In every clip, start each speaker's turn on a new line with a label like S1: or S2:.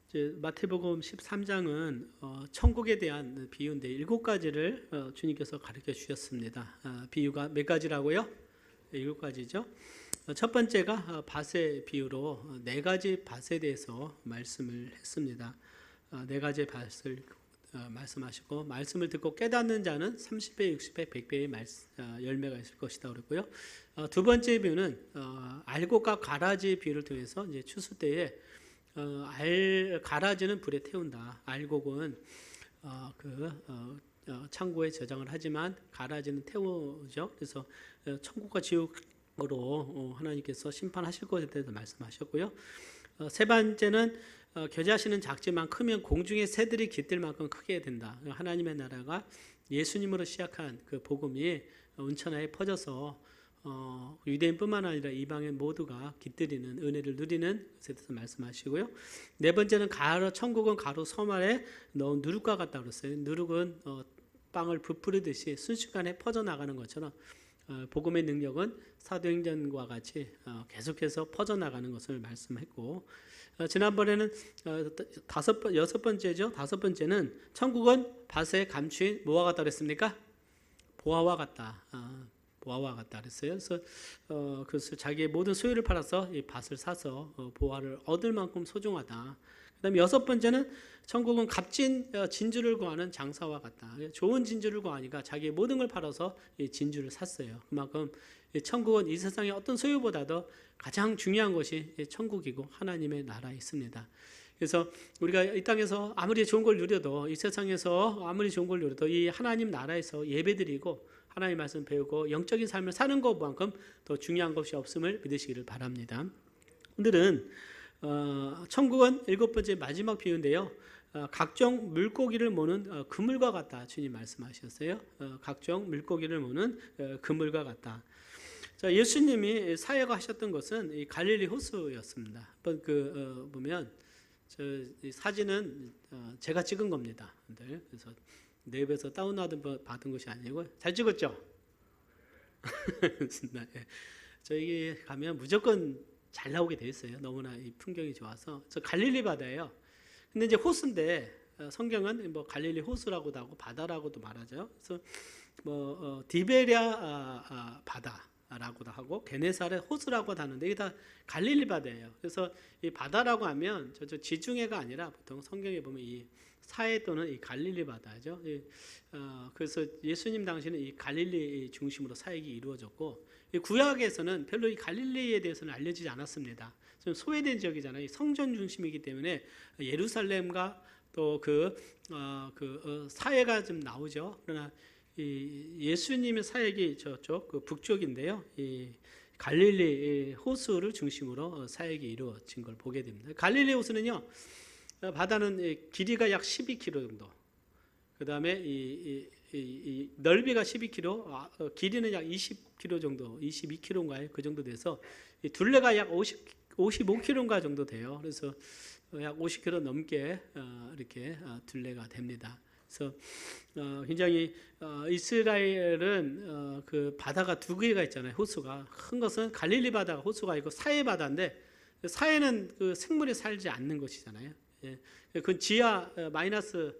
S1: 이제 마태복음 13장은 천국에 대한 비유인데 7가지를 주님께서 가르쳐 주셨습니다. 비유가 몇 가지라고요? 7가지죠. 첫 번째가 밭의 비유로 4가지 밭에 대해서 말씀을 했습니다. 4가지 밭을 말씀하시고, 말씀을 듣고 깨닫는 자는 30배, 60배, 100배의 열매가 있을 것이다 그랬고요. 두 번째 비유는 알곡과 가라지 비유를 통해서 이제 추수 때에 가라지는 불에 태운다. 알곡은 창고에 저장을 하지만 가라지는 태우죠. 그래서 천국과 지옥으로 하나님께서 심판하실 것에 대해서 말씀하셨고요. 세 번째는 겨자씨는 작지만 크면 공중의 새들이 깃들 만큼 크게 된다. 하나님의 나라가 예수님으로 시작한 그 복음이 온천하에 퍼져서 유대인뿐만 아니라 이방인 모두가 깃들이는 은혜를 누리는 것에 대해서 말씀하시고요. 네 번째는 천국은 가루 섬 아래 넣은 누룩과 같다 그랬어요. 누룩은 빵을 부풀리듯이 순식간에 퍼져나가는 것처럼 복음의 능력은 사도행전과 같이 계속해서 퍼져나가는 것을 말씀했고, 지난번에는 다섯 번째는 천국은 밭에 감추인 뭐와 같다 그랬습니까? 보화와 같다. 보화와 같다 그랬어요. 그래서 그것을 자기의 모든 소유를 팔아서 이 밭을 사서 보화를 얻을 만큼 소중하다. 그다음에 6번째는 천국은 값진 진주를 구하는 장사와 같다. 좋은 진주를 구하니까 자기의 모든 걸 팔아서 이 진주를 샀어요. 그만큼 천국은 이 세상의 어떤 소유보다도 가장 중요한 것이 천국이고 하나님의 나라에 있습니다. 그래서 우리가 이 땅에서 아무리 좋은 걸 누려도, 이 세상에서 아무리 좋은 걸 누려도 이 하나님 나라에서 예배드리고 하나님 말씀 배우고 영적인 삶을 사는 것만큼 더 중요한 것이 없음을 믿으시기를 바랍니다. 오늘은 천국은 7번째 마지막 비유인데요. 각종 물고기를 모는 그물과 같다. 주님 말씀하셨어요. 각종 물고기를 모는 그물과 같다. 자, 예수님이 사역을 하셨던 것은 이 갈릴리 호수였습니다. 한번 보면 이 사진은 제가 찍은 겁니다. 그래서 랩에서 받은 것이 아니고 잘 찍었죠? 저희 가면 무조건 잘 나오게 돼 있어요. 너무나 이 풍경이 좋아서. 저 갈릴리 바다예요. 근데 이제 호수인데 성경은 뭐 갈릴리 호수라고도 하고 바다라고도 말하죠. 그래서 디베랴 바다라고도 하고 게네사렛 호수라고도 하는데 이게 다 갈릴리 바다예요. 그래서 이 바다라고 하면 저 지중해가 아니라 보통 성경에 보면 이 사해 또는 이 갈릴리 바다죠. 그래서 예수님 당시는 이 갈릴리 중심으로 사역이 이루어졌고, 구약에서는 별로 이 갈릴리에 대해서는 알려지지 않았습니다. 좀 소외된 지역이잖아요. 성전 중심이기 때문에 예루살렘과 또 사해가 좀 나오죠. 그러나 이 예수님의 사역이 저쪽 북쪽인데요. 이 갈릴리 호수를 중심으로 사역이 이루어진 걸 보게 됩니다. 갈릴리 호수는요, 바다는 길이가 약 12km 정도. 그 다음에 이 넓이가 12km, 길이는 약 20km 정도, 22km인가요? 그 정도 돼서 이 둘레가 약 55km인가 정도 돼요. 그래서 약 50km 넘게 이렇게 둘레가 됩니다. 그래서 굉장히 이스라엘은 그 바다가 두 개가 있잖아요. 호수가 큰 것은 갈릴리 바다가 호수가 있고 사해 바다인데, 사해는 그 생물이 살지 않는 곳이잖아요. 그 지하 마이너스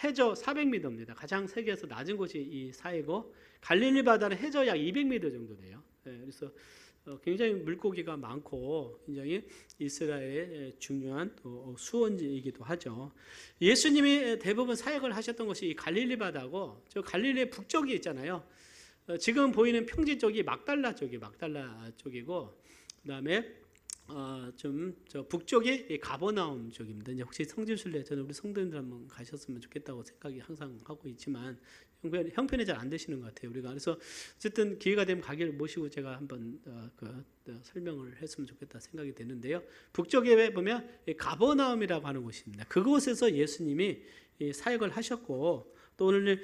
S1: 해저 400m입니다. 가장 세계에서 낮은 곳이 이 사해고, 갈릴리 바다는 해저 약 200m 정도 돼요. 그래서 굉장히 물고기가 많고 굉장히 이스라엘의 중요한 또 수원지이기도 하죠. 예수님이 대부분 사역을 하셨던 것이 이 갈릴리 바다고, 저 갈릴리의 북쪽이 있잖아요. 지금 보이는 평지 쪽이 막달라 쪽이고, 그다음에 저 북쪽이 가버나움 쪽입니다. 이제 혹시 성지순례, 저는 우리 성도님들 한번 가셨으면 좋겠다고 생각이 항상 하고 있지만 형편이 잘 안 되시는 것 같아요. 우리가 그래서 어쨌든 기회가 되면 가게를 모시고 제가 한번 설명을 했으면 좋겠다 생각이 되는데요. 북쪽에 보면 가버나움이라고 하는 곳입니다. 그곳에서 예수님이 사역을 하셨고, 또 오늘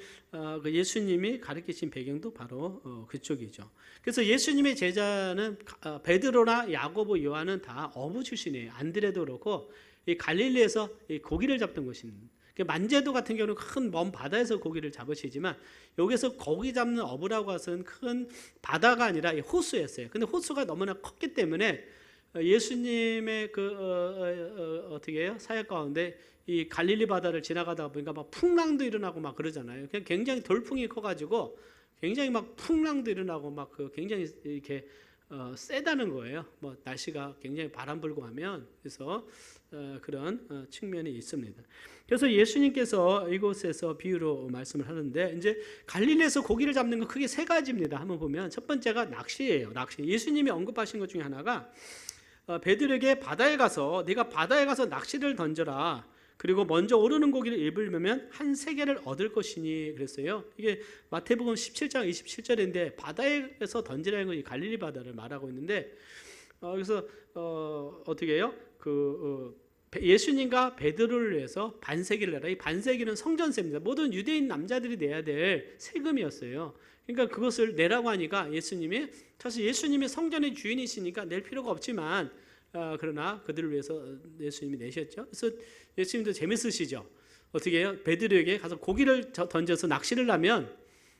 S1: 예수님이 가르치신 배경도 바로 그쪽이죠. 그래서 예수님의 제자는 베드로나 야고보, 요한은 다 어부 출신이에요. 안드레도 그렇고 이 갈릴리에서 이 고기를 잡던 곳입니다. 만제도 같은 경우는 큰 먼 바다에서 고기를 잡으시지만, 여기서 고기 잡는 어부라고 해서는 큰 바다가 아니라 호수였어요. 근데 호수가 너무나 컸기 때문에 예수님의 어떻게 해요? 사역 가운데 이 갈릴리 바다를 지나가다 보니까 막 풍랑도 일어나고 막 그러잖아요. 그냥 굉장히 돌풍이 커가지고 굉장히 막 풍랑도 일어나고 막 굉장히 이렇게 세다는 거예요. 뭐 날씨가 굉장히 바람 불고 하면 그래서 그런 측면이 있습니다. 그래서 예수님께서 이곳에서 비유로 말씀을 하는데 이제 갈릴리에서 고기를 잡는 건 크게 세 가지입니다. 한번 보면 첫 번째가 낚시예요. 낚시. 예수님이 언급하신 것 중에 하나가 베드로에게 바다에 가서 네가 바다에 가서 낚시를 던져라. 그리고 먼저 오르는 고기를 입으려면 한 세겔을 얻을 것이니 그랬어요. 이게 마태복음 17장 27절인데 바다에서 던지라는 건 이 갈릴리 바다를 말하고 있는데 그래서 어떻게 해요? 예수님과 베드로를 위해서 반세기를 내라. 이 반세기는 성전세입니다. 모든 유대인 남자들이 내야 될 세금이었어요. 그러니까 그것을 내라고 하니까 예수님이 사실 예수님이 성전의 주인이시니까 낼 필요가 없지만 그러나 그들을 위해서 예수님이 내셨죠. 그래서 예수님도 재밌으시죠. 어떻게 해요? 베드로에게 가서 고기를 던져서 낚시를 하면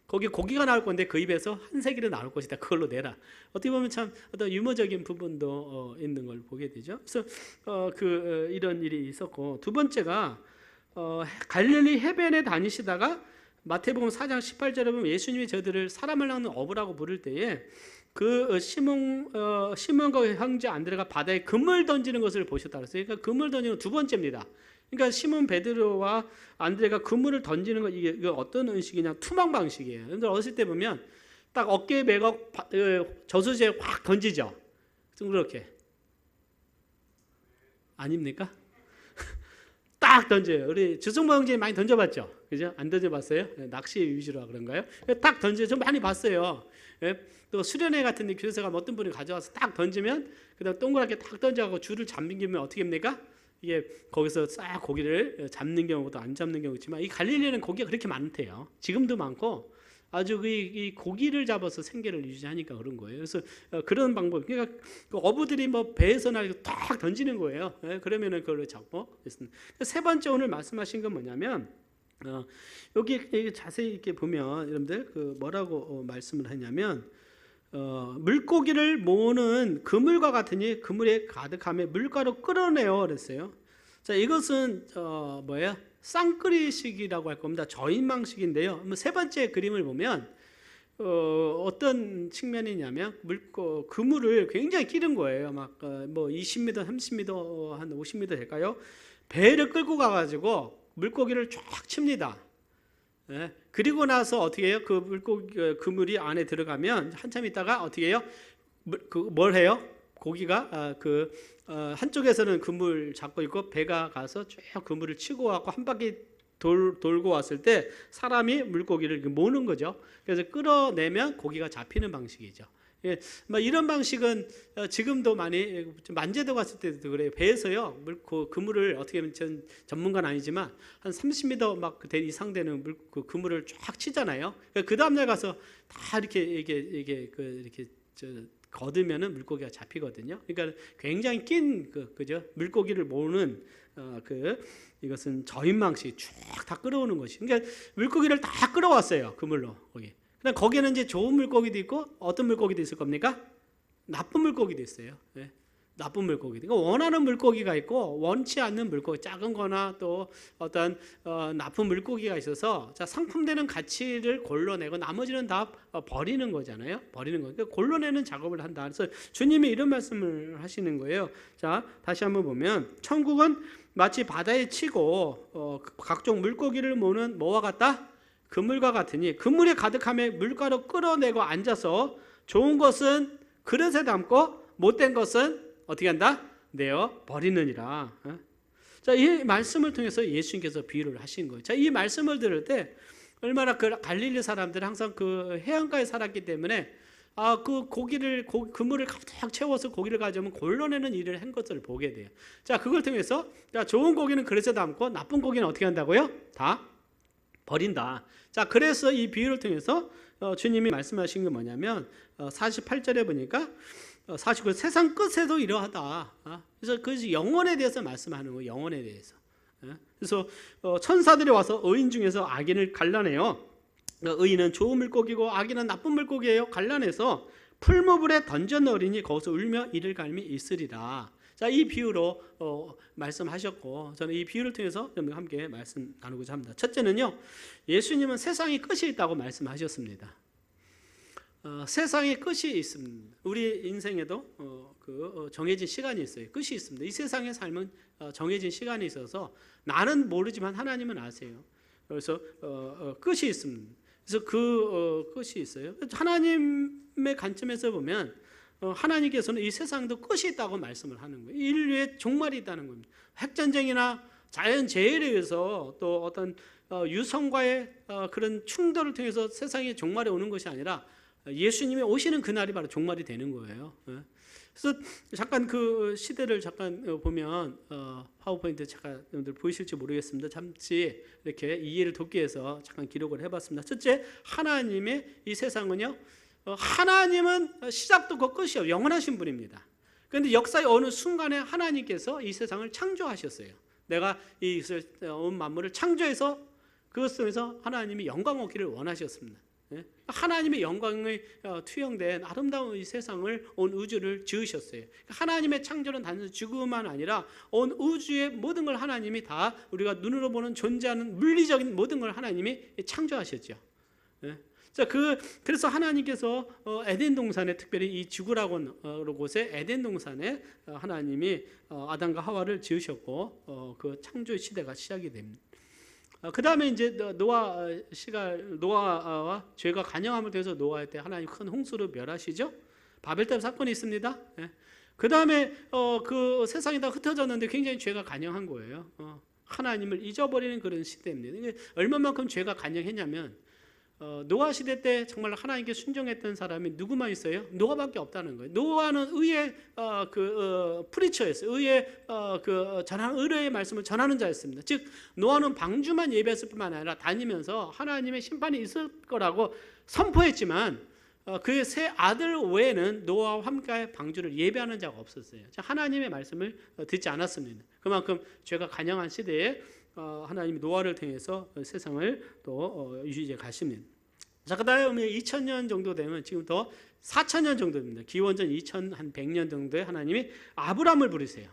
S1: 거기 고기가 나올 건데 그 입에서 한 세겔이 나올 것이다. 그걸로 내라. 어떻게 보면 참 어떤 유머적인 부분도 있는 걸 보게 되죠. 그래서 이런 일이 있었고 두 번째가 갈릴리 해변에 다니시다가 마태복음 4장 18절에 보면 예수님이 저들을 사람을 낚는 어부라고 부를 때에 시몬과 형제 안드레가 바다에 그물 던지는 것을 보셨다 그랬어요. 그러니까 그물 던지는 두 번째입니다. 그러니까 시몬 베드로와 안드레가 그물을 던지는 거 이게 어떤 의식이냐? 투망 방식이에요. 여러분들 어렸을 때 보면 딱 어깨에 메고 저수지에 확 던지죠. 좀 그렇게 아닙니까? 딱 던져요. 우리 주성모 형제 많이 던져봤죠? 그죠? 안 던져봤어요? 낚시 위주로 그런가요? 딱 던져요. 좀 많이 봤어요. 또 수련회 같은 데 교회에서 가면 어떤 분이 가져와서 딱 던지면 그다음 동그랗게 딱 던져갖고 줄을 잠기면 어떻게 합니까? 이게 거기서 싹 고기를 잡는 경우도 안 잡는 경우 있지만 이 갈릴리는 고기가 그렇게 많대요. 지금도 많고 아주 이 고기를 잡아서 생계를 유지하니까 그런 거예요. 그래서 그런 방법. 그러니까 어부들이 뭐 배에서나 딱 던지는 거예요. 그러면은 그걸 잡고 있습니다. 세 번째 오늘 말씀하신 건 뭐냐면 여기 자세히 이렇게 보면 여러분들 뭐라고 말씀을 하냐면 물고기를 모으는 그물과 같으니 그물에 가득함에 물가로 끌어내어 그랬어요. 자, 이것은 뭐예요? 쌍끌이식이라고 할 겁니다. 저인망식인데요. 세 번째 그림을 보면 어떤 측면이냐면 그물을 굉장히 끼는 거예요. 막 뭐 20m, 30m, 한 50m 될까요? 배를 끌고 가가지고 물고기를 쫙 칩니다. 예. 그리고 나서 어떻게 해요? 그물이 안에 들어가면 한참 있다가 어떻게 해요? 뭘 해요? 고기가 한쪽에서는 그물 잡고 있고 배가 가서 쭉 그물을 치고 와서 한 바퀴 돌고 왔을 때 사람이 물고기를 모으는 거죠. 그래서 끌어내면 고기가 잡히는 방식이죠. 예, 뭐 이런 방식은 지금도 많이 만제도 갔을 때도 그래요. 배에서요 그물을 어떻게 하면 전 전문가는 아니지만 한 30m 막 이상 되는 그물을 쫙 치잖아요. 그 다음날 가서 다 이렇게 거두면은 물고기가 잡히거든요. 그러니까 굉장히 낀 그죠? 물고기를 모으는 이것은 저인망식 쭉 다 끌어오는 것이. 그러니까 물고기를 다 끌어왔어요. 그물로 거기. 그다음 거기에는 이제 좋은 물고기도 있고 어떤 물고기도 있을 겁니까? 나쁜 물고기도 있어요. 네. 나쁜 물고기도. 그러니까 원하는 물고기가 있고 원치 않는 물고기, 작은 거나 또 어떤 나쁜 물고기가 있어서 자, 상품되는 가치를 골라내고 나머지는 다 버리는 거잖아요. 버리는 거. 그러니까 골라내는 작업을 한다. 그래서 주님이 이런 말씀을 하시는 거예요. 자, 다시 한번 보면 천국은 마치 바다에 치고 각종 물고기를 모으는 뭐와 같다? 그물과 같으니 그물에 가득함에 물가로 끌어내고 앉아서 좋은 것은 그릇에 담고 못된 것은 어떻게 한다? 내어 버리느니라. 자, 이 말씀을 통해서 예수님께서 비유를 하신 거예요. 자, 이 말씀을 들을 때 얼마나 갈릴리 사람들은 항상 해안가에 살았기 때문에 그물을 가득 채워서 고기를 가져오면 골라내는 일을 한 것을 보게 돼요. 자, 그걸 통해서 좋은 고기는 그릇에 담고 나쁜 고기는 어떻게 한다고요? 다 버린다. 자, 그래서 이 비유를 통해서 주님이 말씀하신 게 뭐냐면 48절에 보니까 49 세상 끝에도 이러하다. 그래서 그 영혼에 대해서 말씀하는 거예요. 영혼에 대해서. 그래서 천사들이 와서 의인 중에서 악인을 갈라내요. 의인은 좋은 물고기고 악인은 나쁜 물고기예요. 갈라내서 풀무불에 던져 넣으리니 거기서 울며 이를 갈미 있으리라. 자, 이 비유로 말씀하셨고, 저는 이 비유를 통해서 함께 말씀 나누고자 합니다. 첫째는요, 예수님은 세상이 끝이 있다고 말씀하셨습니다. 세상에 끝이 있습니다. 우리 인생에도 정해진 시간이 있어요. 끝이 있습니다. 이 세상의 삶은 정해진 시간이 있어서 나는 모르지만 하나님은 아세요. 그래서 끝이 있습니다. 그래서 끝이 있어요. 하나님의 관점에서 보면 하나님께서는 이 세상도 끝이 있다고 말씀을 하는 거예요. 인류의 종말이 있다는 겁니다. 핵전쟁이나 자연재해에 의해서 또 어떤 유성과의 그런 충돌을 통해서 세상의 종말이 오는 것이 아니라 예수님이 오시는 그날이 바로 종말이 되는 거예요. 그래서 잠깐 그 시대를 잠깐 보면 파워포인트 잠깐 여러분들 보이실지 모르겠습니다. 잠시 이렇게 이해를 돕기 위해서 잠깐 기록을 해봤습니다. 첫째, 하나님의 이 세상은요, 하나님은 시작도 없고 끝이 없어요. 영원하신 분입니다. 그런데 역사의 어느 순간에 하나님께서 이 세상을 창조하셨어요. 내가 이 온 만물을 창조해서 그것 속에서 하나님이 영광 얻기를 원하셨습니다. 하나님의 영광이 투영된 아름다운 이 세상을, 온 우주를 지으셨어요. 하나님의 창조는 단순히 지구만 아니라 온 우주의 모든 걸 하나님이 다 우리가 눈으로 보는 존재하는 물리적인 모든 걸 하나님이 창조하셨죠. 그래서 하나님께서 에덴 동산에, 특별히 이 지구라고 하는 곳에 에덴 동산에 하나님이 아담과 하와를 지으셨고 그 창조의 시대가 시작이 됩니다. 그 다음에 이제 노아와 죄가 간영함을 통해서 노아할 때 하나님 큰 홍수로 멸하시죠. 바벨탑 사건이 있습니다. 그 다음에 그 세상이 다 흩어졌는데 굉장히 죄가 간영한 거예요. 하나님을 잊어버리는 그런 시대입니다. 얼마만큼 죄가 간영했냐면 노아 시대 때 정말 하나님께 순종했던 사람이 누구만 있어요? 노아밖에 없다는 거예요. 노아는 의의 프리처였어요. 의의 의의 말씀을 전하는 자였습니다. 즉 노아는 방주만 예배했을 뿐만 아니라 다니면서 하나님의 심판이 있을 거라고 선포했지만 그의 세 아들 외에는 노아와 함께 방주를 예배하는 자가 없었어요. 하나님의 말씀을 듣지 않았습니다. 그만큼 죄가 간영한 시대에 하나님이 노아를 통해서 세상을 또 유지해 가십니다. 자, 그다음에 2000년 정도 되면 지금부터 4000년 정도입니다. 기원전 2100년 정도에 하나님이 아브람을 부르세요.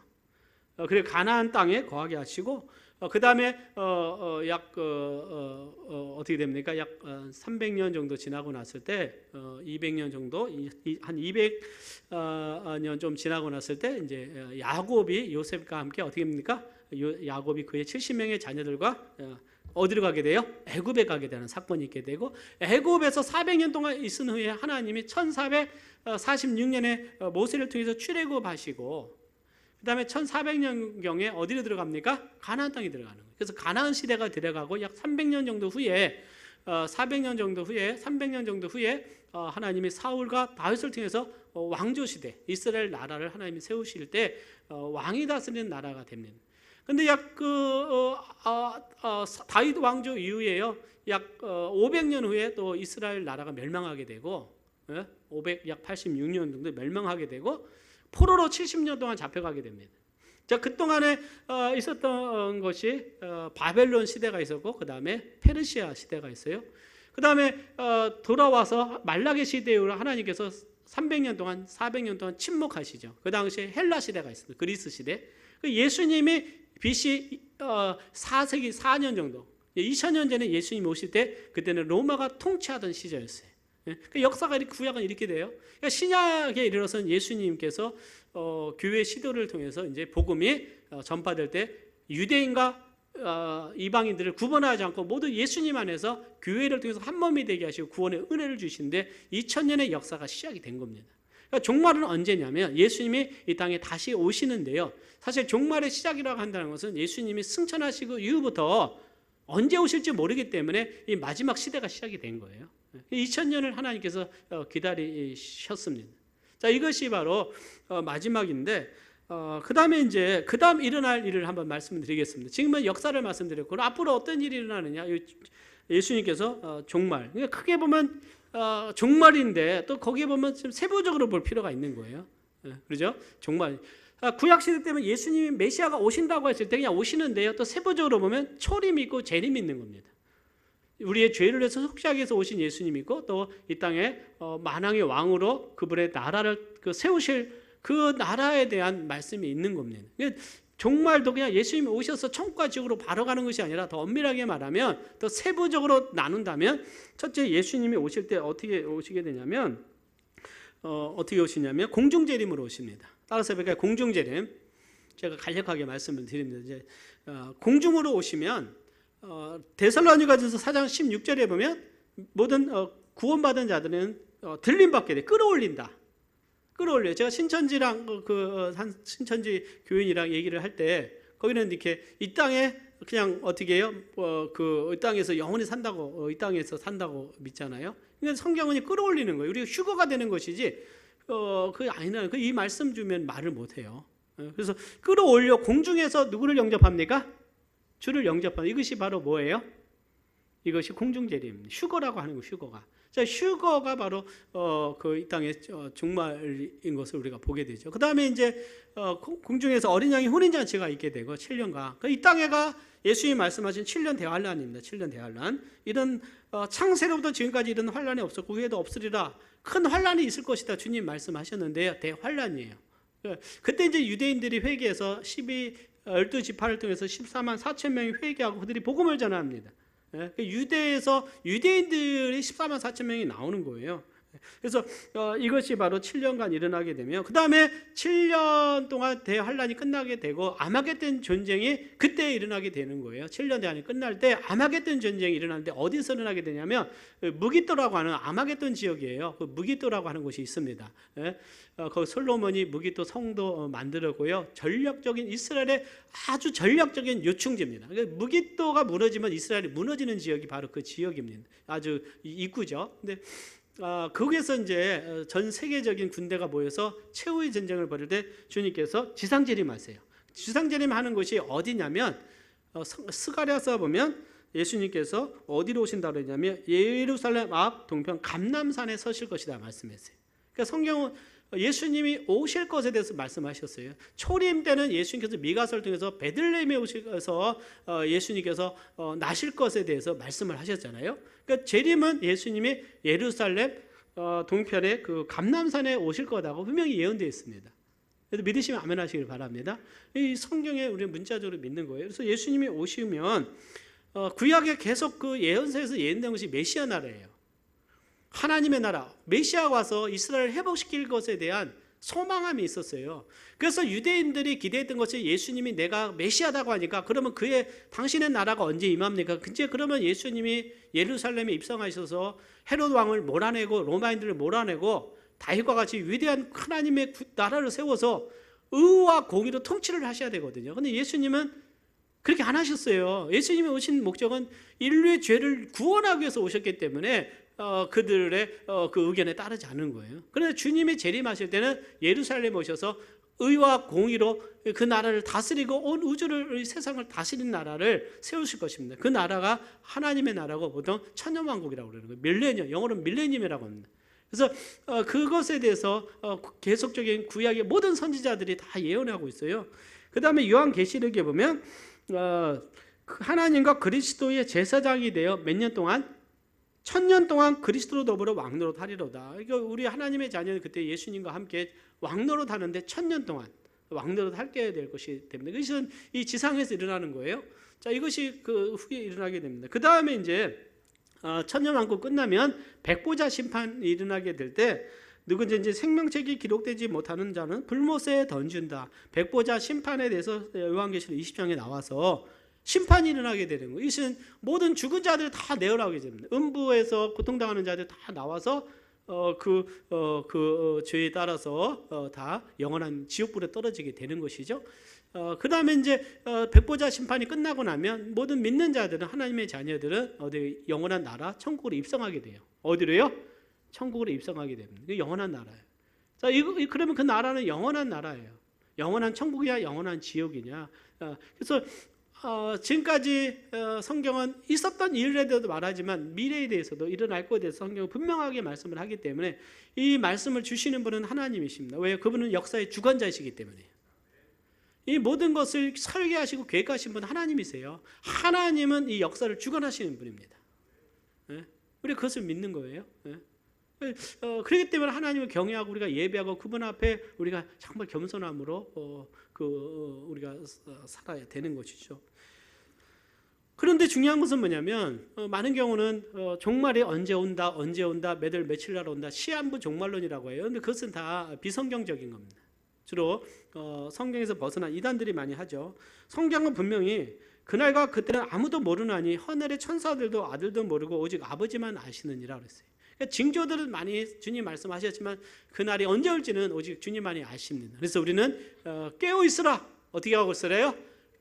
S1: 그리고 가나안 땅에 거하게 하시고 그다음에 어떻게 됩니까? 약 300년 정도 지나고 났을 때 200년 정도 한 200년 좀 지나고 났을 때 이제 야곱이 요셉과 함께 어떻게 됩니까? 야곱이 그의 70명의 자녀들과 어디로 가게 돼요? 애굽에 가게 되는 사건이 있게 되고 애굽에서 400년 동안 있은 후에 하나님이 1446년에 모세를 통해서 출애굽하시고 그 다음에 1400년경에 어디로 들어갑니까? 가나안 땅에 들어가는 거예요. 그래서 가나안 시대가 들어가고 약 300년 정도 후에 300년 정도 후에 하나님이 사울과 다윗을 통해서 왕조 시대, 이스라엘 나라를 하나님이 세우실 때 왕이 다스리는 나라가 됩니다. 근데 약 다윗 왕조 이후에요, 약 500년 후에 또 이스라엘 나라가 멸망하게 되고 약 86년 정도 멸망하게 되고 포로로 70년 동안 잡혀가게 됩니다. 자, 그동안에 있었던 것이 바벨론 시대가 있었고 그 다음에 페르시아 시대가 있어요. 그 다음에 돌아와서 말라기 시대 이후로 하나님께서 300년 동안 400년 동안 침묵하시죠. 그 당시에 헬라 시대가 있습니다. 그리스 시대. 예수님이 BC 4세기 4년 정도 2000년 전에 예수님이 오실 때 그때는 로마가 통치하던 시절이었어요. 역사가 구약은 이렇게 돼요. 그러니까 신약에 이르러서는 예수님께서 교회 시도를 통해서 이제 복음이 전파될 때 유대인과 이방인들을 구분하지 않고 모두 예수님 안에서 교회를 통해서 한 몸이 되게 하시고 구원의 은혜를 주시는데 2000년의 역사가 시작이 된 겁니다. 그러니까 종말은 언제냐면 예수님이 이 땅에 다시 오시는데요. 사실 종말의 시작이라고 한다는 것은 예수님이 승천하시고 이후부터 언제 오실지 모르기 때문에 이 마지막 시대가 시작이 된 거예요. 2000년을 하나님께서 기다리셨습니다. 자, 이것이 바로 마지막인데 그 다음 일어날 일을 한번 말씀드리겠습니다. 지금은 역사를 말씀드렸고 앞으로 어떤 일이 일어나느냐, 예수님께서 종말, 그러니까 크게 보면 종말인데 또 거기에 보면 좀 세부적으로 볼 필요가 있는 거예요. 그렇죠? 종말. 구약 시대 때문에 예수님이 메시아가 오신다고 했을 때 그냥 오시는데요. 또 세부적으로 보면 초림이 있고 재림이 있는 겁니다. 우리의 죄를 위해서 속죄하기 위해서 오신 예수님이고 또 이 땅에 만왕의 왕으로 그분의 나라를 세우실 그 나라에 대한 말씀이 있는 겁니다. 정말도 그냥 예수님이 오셔서 천국과 지옥으로 바로 가는 것이 아니라 더 엄밀하게 말하면 더 세부적으로 나눈다면 첫째 예수님이 오실 때 어떻게 오시게 되냐면 어떻게 오시냐면 공중재림으로 오십니다. 따라서 그러니까 공중재림 제가 간략하게 말씀을 드립니다. 이제 공중으로 오시면 데살로니가전서 4장 16절에 보면 모든 구원받은 자들은 들림받게 돼 끌어올린다. 끌어올려요. 제가 신천지랑 신천지 교인이랑 얘기를 할 때 거기는 이렇게 이 땅에 그냥 어떻게 해요? 이 땅에서 영원히 산다고 이 땅에서 산다고 믿잖아요. 그러니까 성경은 끌어올리는 거예요. 우리가 휴거가 되는 것이지 그게 아니라 이 말씀 주면 말을 못 해요. 그래서 끌어올려 공중에서 누구를 영접합니까? 주를 영접하는 이것이 바로 뭐예요? 이것이 공중재림, 휴거라고 하는 거 휴거가. 자, 휴거가 바로 이 땅의 종말인 것을 우리가 보게 되죠. 그 다음에 이제 공중에서 어린 양의 혼인잔치가 있게 되고 7년간 이 땅에가 예수님이 말씀하신 7년 대환란입니다. 7년 대환란. 이런 창세로부터 지금까지 이런 환란이 없었고 후에도 없으리라. 큰 환란이 있을 것이다. 주님 말씀하셨는데요. 대환란이에요. 그때 이제 유대인들이 회개해서 12지파를 통해서 14만 4천 명이 회개하고 그들이 복음을 전합니다. 유대에서 유대인들이 14만 4천 명이 나오는 거예요. 그래서 이것이 바로 7년간 일어나게 되면 그 다음에 7년 동안 대환란이 끝나게 되고 아마겟돈 전쟁이 그때 일어나게 되는 거예요. 7년 대환이 끝날 때 아마겟돈 전쟁이 일어나는데 어디서 일어나게 되냐면 무기또라고 하는 아마겟돈 지역이에요. 그 무기또라고 하는 곳이 있습니다. 거기 솔로몬이 무기또 성도 만들었고요. 전략적인 이스라엘의 아주 전략적인 요충지입니다. 무기또가 무너지면 이스라엘이 무너지는 지역이 바로 그 지역입니다. 아주 입구죠. 근데 거기에서 이제 전 세계적인 군대가 모여서 최후의 전쟁을 벌일 때 주님께서 지상재림하세요. 지상재림하는 곳이 어디냐면 스가랴서 보면 예수님께서 어디로 오신다고 했냐면 예루살렘 앞 동편 감람산에 서실 것이다 말씀했어요. 그러니까 성경은 예수님이 오실 것에 대해서 말씀하셨어요. 초림 때는 예수님께서 미가서를 통해서 베들레헴에 오셔서 예수님께서 나실 것에 대해서 말씀을 하셨잖아요. 그러니까 재림은 예수님이 예루살렘 동편의 그 감람산에 오실 거라고 분명히 예언되어 있습니다. 그래서 믿으시면 아멘 하시길 바랍니다. 이 성경에 우리는 문자적으로 믿는 거예요. 그래서 예수님이 오시면 구약에 계속 그 예언서에서 예언된 것이 메시아 나라예요. 하나님의 나라, 메시아가 와서 이스라엘을 회복시킬 것에 대한 소망함이 있었어요. 그래서 유대인들이 기대했던 것이 예수님이 내가 메시아다고 하니까 그러면 당신의 나라가 언제 임합니까? 이제 그러면 예수님이 예루살렘에 입성하셔서 헤롯 왕을 몰아내고 로마인들을 몰아내고 다윗과 같이 위대한 하나님의 나라를 세워서 의와 공의로 통치를 하셔야 되거든요. 근데 예수님은 그렇게 안 하셨어요. 예수님이 오신 목적은 인류의 죄를 구원하기 위해서 오셨기 때문에 그들의 그 의견에 따르지 않은 거예요. 그런데 주님이 재림하실 때는 예루살렘에 오셔서 의와 공의로 그 나라를 다스리고 온 우주를 세상을 다스리는 나라를 세우실 것입니다. 그 나라가 하나님의 나라고 보통 천년왕국이라고 그러는 거예요. 밀레니엄, 영어로는 밀레니엄이라고 합니다. 그래서 그것에 대해서 계속적인 구약의 모든 선지자들이 다 예언하고 있어요. 그 다음에 요한계시록에 보면 하나님과 그리스도의 제사장이 되어 몇 년 동안 1000년 동안 그리스도로 더불어 왕노릇 하리로다. 그러니까 우리 하나님의 자녀는 그때 예수님과 함께 왕노릇 하는데 1000년 동안 왕노릇 하게 될 것이 됩니다. 이것은 이 지상에서 일어나는 거예요. 자, 이것이 그 후에 일어나게 됩니다. 그 다음에 이제 천년왕국 끝나면 백보자 심판이 일어나게 될 때 누군지 이제 생명책이 기록되지 못하는 자는 불못에 던진다. 백보자 심판에 대해서 요한계시록 20장에 나와서 심판이 일어나게 되는 거예요. 이것은 모든 죽은 자들 다 내어나오게 됩니다. 음부에서 고통당하는 자들 다 나와서 죄에 따라서 다 영원한 지옥불에 떨어지게 되는 것이죠. 그 다음에 이제 백보자 심판이 끝나고 나면 모든 믿는 자들은 하나님의 자녀들은 어디 영원한 나라 천국으로 입성하게 돼요. 어디로요? 천국으로 입성하게 됩니다. 영원한 나라예요. 자, 그러면 그 나라는 영원한 나라예요. 영원한 천국이냐 영원한 지옥이냐. 그래서 지금까지 성경은 있었던 일에 대해서도 말하지만 미래에 대해서도 일어날 것에 대해서 성경은 분명하게 말씀을 하기 때문에 이 말씀을 주시는 분은 하나님이십니다. 왜요? 그분은 역사의 주관자이시기 때문에. 이 모든 것을 설계하시고 계획하신 분은 하나님이세요. 하나님은 이 역사를 주관하시는 분입니다. 예? 우리가 그것을 믿는 거예요. 예? 그렇기 때문에 하나님을 경외하고 우리가 예배하고 그분 앞에 우리가 정말 겸손함으로 우리가 살아야 되는 것이죠. 그런데 중요한 것은 뭐냐면 많은 경우는 종말이 언제 온다 몇월 며칠 날 온다 시한부 종말론이라고 해요. 그런데 그것은 다 비성경적인 겁니다. 주로 성경에서 벗어난 이단들이 많이 하죠. 성경은 분명히 그날과 그때는 아무도 모르나니 하늘의 천사들도 아들도 모르고 오직 아버지만 아시느니라 그랬어요. 그러니까 징조들은 많이 주님 말씀하셨지만 그날이 언제 올지는 오직 주님만이 아십니다. 그래서 우리는 깨어 있으라. 어떻게 하고 있으래요?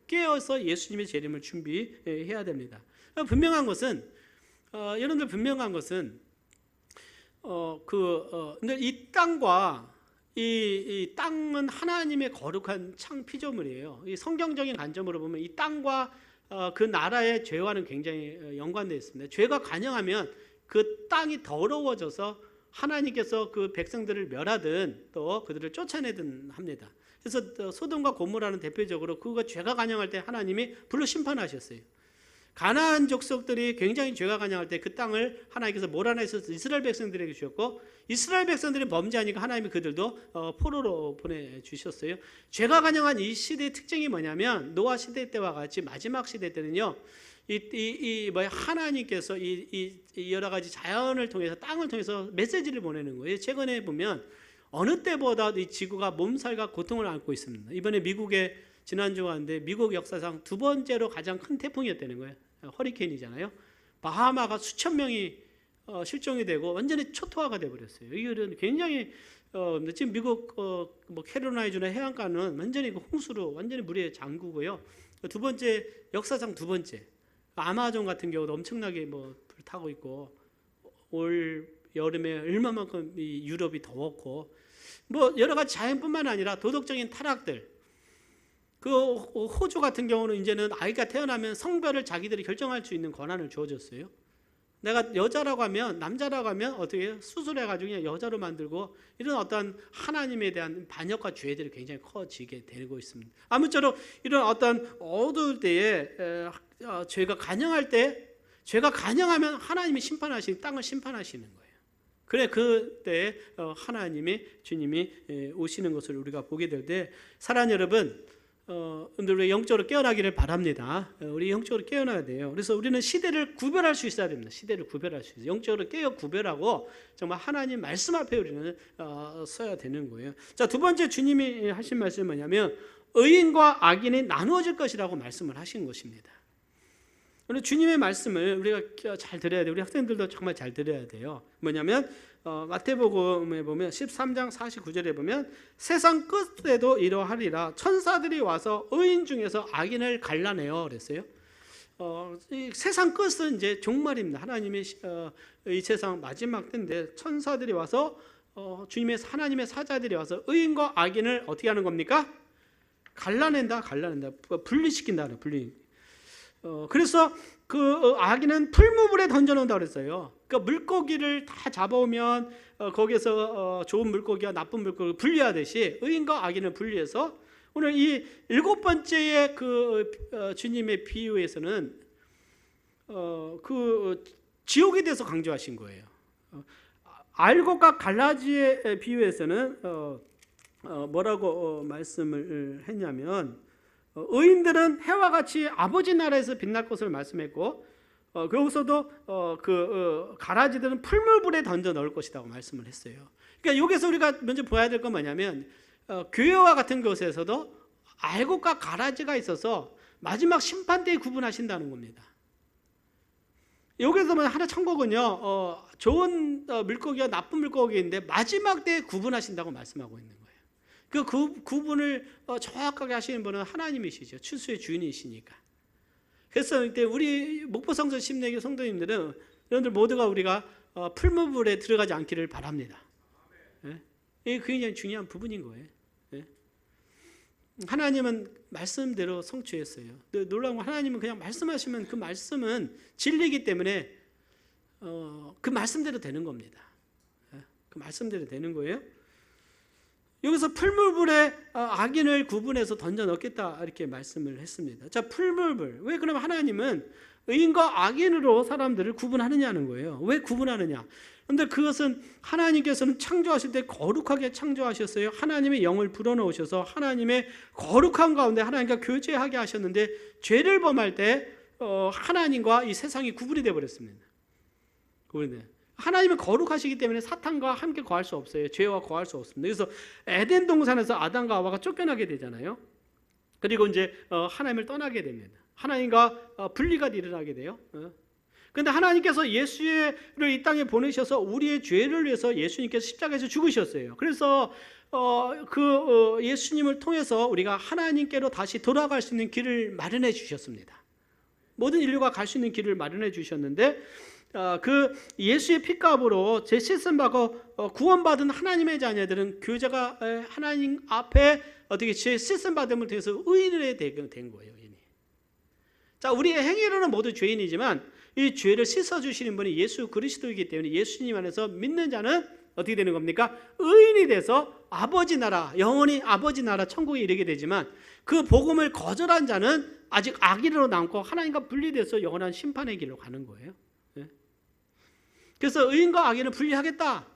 S1: 깨어서 예수님의 재림을 준비해야 됩니다. 분명한 것은 여러분들 분명한 것은 근데 이 땅과 이 땅은 하나님의 거룩한 창 피조물이에요. 이 성경적인 관점으로 보면 이 땅과 그 나라의 죄와는 굉장히 연관되어 있습니다. 죄가 관영하면 그 땅이 더러워져서 하나님께서 그 백성들을 멸하든 또 그들을 쫓아내든 합니다. 그래서 소돔과 고모라는 대표적으로 그가 죄가 관영할 때 하나님이 불로 심판하셨어요. 가나안 족속들이 굉장히 죄가 관영할 때 그 땅을 하나님께서 몰아내셔서 이스라엘 백성들에게 주셨고 이스라엘 백성들이 범죄하니까 하나님이 그들도 포로로 보내주셨어요. 죄가 관영한 이 시대의 특징이 뭐냐면 노아 시대 때와 같이 마지막 시대 때는요. 하나님께서 이 여러 가지 자연을 통해서 땅을 통해서 메시지를 보내는 거예요. 최근에 보면 어느 때보다 이 지구가 몸살과 고통을 안고 있습니다. 이번에 미국에 지난주 왔는데 미국 역사상 두 번째로 가장 큰 태풍이었다는 거예요. 허리케인이잖아요. 바하마가 수천 명이 실종이 되고 완전히 초토화가 돼버렸어요. 이거는 굉장히 지금 미국 캐롤라이나주나 해안가는 완전히 홍수로 완전히 물에 잠그고요. 두 번째 역사상 두 번째 아마존 같은 경우도 엄청나게 불 타고 있고 올 여름에 얼마만큼 이 유럽이 더웠고 여러 가지 자연뿐만 아니라 도덕적인 타락들. 그 호주 같은 경우는 이제는 아이가 태어나면 성별을 자기들이 결정할 수 있는 권한을 주어졌어요. 내가 여자라고 하면 남자라고 하면 어떻게 해요? 수술해가지고 그냥 여자로 만들고 이런 어떤 하나님에 대한 반역과 죄들이 굉장히 커지게 되고 있습니다. 아무쪼록 이런 어떤 어두울 때에 죄가 간영할 때 죄가 간영하면 하나님이 땅을 심판하시는 거예요. 그래 그때 하나님이 주님이 오시는 것을 우리가 보게 될 때 사랑하는 여러분 우리 영적으로 깨어나기를 바랍니다. 우리 영적으로 깨어나야 돼요. 그래서 우리는 시대를 구별할 수 있어야 됩니다. 시대를 구별할 수 있어요. 영적으로 깨어 구별하고 정말 하나님 말씀 앞에 우리는 서야 되는 거예요. 자, 두 번째 주님이 하신 말씀은 뭐냐면 의인과 악인이 나누어질 것이라고 말씀을 하신 것입니다. 그리고 주님의 말씀을 우리가 잘 들어야 돼요. 우리 학생들도 정말 잘 들어야 돼요. 뭐냐면 마태복음에 보면 13장 49절에 보면 세상 끝에도 이러하리라 천사들이 와서 의인 중에서 악인을 갈라내어 그랬어요. 이 세상 끝은 이제 종말입니다. 하나님의 이 세상 마지막 때인데 천사들이 와서 하나님의 사자들이 와서 의인과 악인을 어떻게 하는 겁니까? 갈라낸다. 분리시킨다. 그래서 그 악인은 풀무불에 던져놓는다 그랬어요. 그러니까 물고기를 다 잡아오면 거기서 좋은 물고기와 나쁜 물고기를 분리하듯이 의인과 악인을 분리해서 오늘 이 일곱 번째의 그 주님의 비유에서는 그 지옥에 대해서 강조하신 거예요. 알곡과 갈라지의 비유에서는 뭐라고 말씀을 했냐면 의인들은 해와 같이 아버지 나라에서 빛날 것을 말씀했고 거기서도 가라지들은 풀무불에 던져 넣을 것이라고 말씀을 했어요. 그러니까 여기서 우리가 먼저 봐야 될 건 뭐냐면 교회와 같은 곳에서도 알곡과 가라지가 있어서 마지막 심판 때에 구분하신다는 겁니다. 여기서 하나 천국은요 좋은 물고기와 나쁜 물고기인데 마지막 때에 구분하신다고 말씀하고 있는 거예요. 그 구분을 정확하게 하시는 분은 하나님이시죠. 추수의 주인이시니까. 그래서 이때 우리 목포성전 심내교 성도님들은 여러분들 모두가 우리가 풀무불에 들어가지 않기를 바랍니다. 이게 굉장히 중요한 부분인 거예요. 하나님은 말씀대로 성취했어요. 놀라운 건 하나님은 그냥 말씀하시면 그 말씀은 진리이기 때문에 그 말씀대로 되는 겁니다. 그 말씀대로 되는 거예요. 여기서 풀무불에 악인을 구분해서 던져 넣겠다 이렇게 말씀을 했습니다. 자, 풀무불. 왜 그러면 하나님은 의인과 악인으로 사람들을 구분하느냐는 거예요. 왜 구분하느냐? 그런데 그것은 하나님께서는 창조하실 때 거룩하게 창조하셨어요. 하나님의 영을 불어넣으셔서 하나님의 거룩한 가운데 하나님과 교제하게 하셨는데 죄를 범할 때 하나님과 이 세상이 구분이 되어 버렸습니다. 하나님은 거룩하시기 때문에 사탄과 함께 거할 수 없어요. 죄와 거할 수 없습니다. 그래서 에덴 동산에서 아담과 하와가 쫓겨나게 되잖아요. 그리고 이제 하나님을 떠나게 됩니다. 하나님과 분리가 일어나게 돼요. 그런데 하나님께서 예수를 이 땅에 보내셔서 우리의 죄를 위해서 예수님께서 십자가에서 죽으셨어요. 그래서 예수님을 통해서 우리가 하나님께로 다시 돌아갈 수 있는 길을 마련해 주셨습니다. 모든 인류가 갈 수 있는 길을 마련해 주셨는데 그 예수의 피값으로 씻음 받고 구원받은 하나님의 자녀들은 교제가 하나님 앞에 어떻게 씻음 받음을 통해서 의인이 된 거예요. 자, 우리의 행위로는 모두 죄인이지만 이 죄를 씻어주시는 분이 예수 그리스도이기 때문에 예수님 안에서 믿는 자는 어떻게 되는 겁니까? 의인이 돼서 아버지 나라, 영원히 아버지 나라 천국에 이르게 되지만 그 복음을 거절한 자는 아직 악인으로 남고 하나님과 분리돼서 영원한 심판의 길로 가는 거예요. 그래서 의인과 악인을 분리하겠다.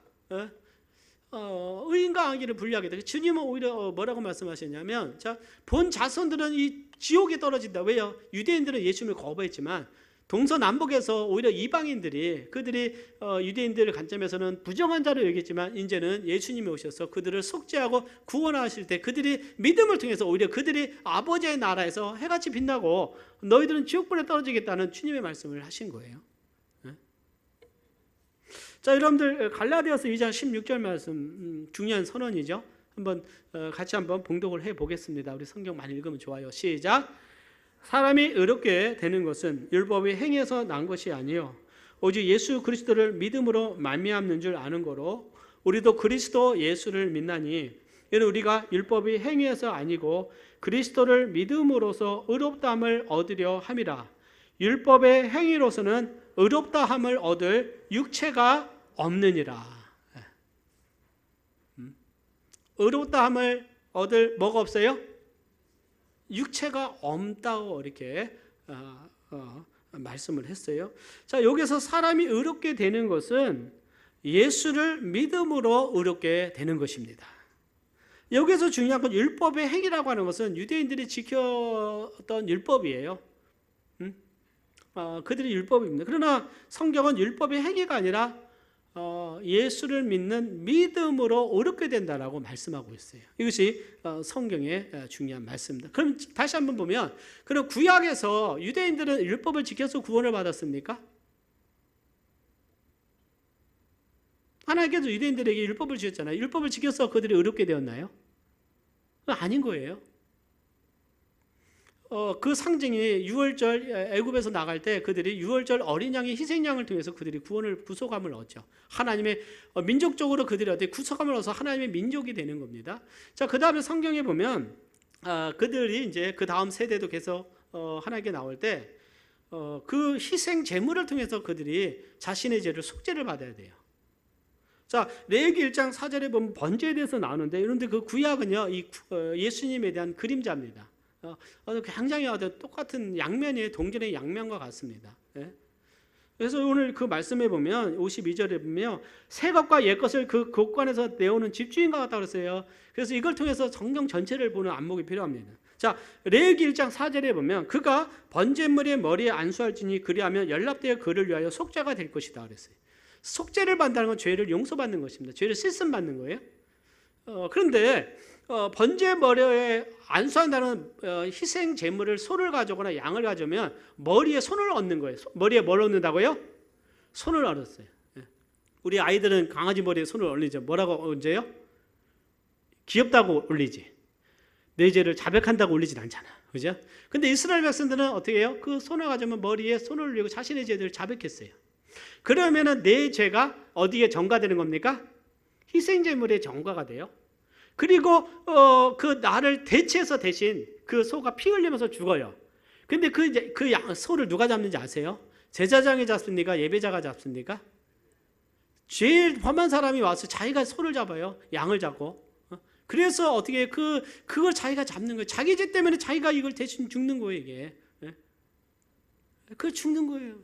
S1: 의인과 악인을 분리하겠다. 주님은 오히려 뭐라고 말씀하셨냐면, 자, 본 자손들은 이 지옥에 떨어진다. 왜요? 유대인들은 예수님을 거부했지만 동서남북에서 오히려 이방인들이 그들이 유대인들의 관점에서는 부정한 자로 여겼지만 이제는 예수님이 오셔서 그들을 속죄하고 구원하실 때 그들이 믿음을 통해서 오히려 그들이 아버지의 나라에서 해같이 빛나고 너희들은 지옥불에 떨어지겠다는 주님의 말씀을 하신 거예요. 자, 여러분들 갈라디아서 2장 16절 말씀 중요한 선언이죠. 같이 한번 봉독을 해보겠습니다. 우리 성경 많이 읽으면 좋아요. 시작. 사람이 의롭게 되는 것은 율법의 행위에서 난 것이 아니요 오직 예수 그리스도를 믿음으로 말미암는 줄 아는 거로 우리도 그리스도 예수를 믿나니 이는 우리가 율법의 행위에서 아니고 그리스도를 믿음으로써 의롭다함을 얻으려 함이라. 율법의 행위로서는 의롭다함을 얻을 육체가 없느니라. 의롭다함을 얻을 뭐가 없어요? 육체가 없다고 이렇게 말씀을 했어요. 자, 여기서 사람이 의롭게 되는 것은 예수를 믿음으로 의롭게 되는 것입니다. 여기서 중요한 건 율법의 행위라고 하는 것은 유대인들이 지켰던 율법이에요. 그들이 율법입니다. 그러나 성경은 율법의 행위가 아니라 예수를 믿는 믿음으로 의롭게 된다라고 말씀하고 있어요. 이것이 성경의 중요한 말씀입니다. 그럼 다시 한번 보면, 그럼 구약에서 유대인들은 율법을 지켜서 구원을 받았습니까? 하나님께서 유대인들에게 율법을 주셨잖아요. 율법을 지켜서 그들이 의롭게 되었나요? 아닌 거예요. 그 상징이 유월절 애굽에서 나갈 때 그들이 유월절 어린 양의 희생양을 통해서 그들이 구속함을 얻죠. 하나님의 민족적으로 그들이 어떻게 구속함을 얻어서 하나님의 민족이 되는 겁니다. 자, 그 다음에 성경에 보면 그들이 이제 그 다음 세대도 계속 하나님께 나올 때 그 희생 제물을 통해서 그들이 자신의 죄를 속죄를 받아야 돼요. 자, 레위기 1장 4절에 보면 번제에 대해서 나오는데, 그런데 그 구약은요, 예수님에 대한 그림자입니다. 굉장히 똑같은 양면이 동전의 양면과 같습니다. 그래서 오늘 그 말씀에 보면 52절에 보면 새 것과 옛 것을 그 곳간에서 내오는 집주인과 같다고 그랬어요. 그래서 이걸 통해서 성경 전체를 보는 안목이 필요합니다. 자, 레위기 1장 4절에 보면 그가 번제물의 머리에 안수할지니 그리하면 연락되어 그를 위하여 속죄가 될 것이다 그랬어요. 속죄를 받는다는 건 죄를 용서받는 것입니다. 죄를 씻음 받는 거예요. 그런데 번제 머리에 안수한다는 희생 제물을 소를 가져거나 양을 가져오면 머리에 손을 얹는 거예요. 머리에 뭘 얹는다고요? 손을 얹었어요. 우리 아이들은 강아지 머리에 손을 얹죠. 뭐라고 얹어요? 귀엽다고 올리지. 내 죄를 자백한다고 올리진 않잖아. 그죠? 근데 이스라엘 백성들은 어떻게 해요? 그 손을 가져오면 머리에 손을 올리고 자신의 죄를 자백했어요. 그러면은 내 죄가 어디에 전가되는 겁니까? 희생 제물에 전가가 돼요. 그리고 그 나를 대체해서 대신 그 소가 피 흘리면서 죽어요. 근데 그 소를 누가 잡는지 아세요? 제사장이 잡습니까? 예배자가 잡습니까? 제일 범한 사람이 와서 자기가 소를 잡아요. 양을 잡고. 그래서 어떻게 그걸 자기가 잡는 거예요. 자기 죄 때문에 자기가 이걸 대신 죽는 거예요, 이게. 그걸 죽는 거예요.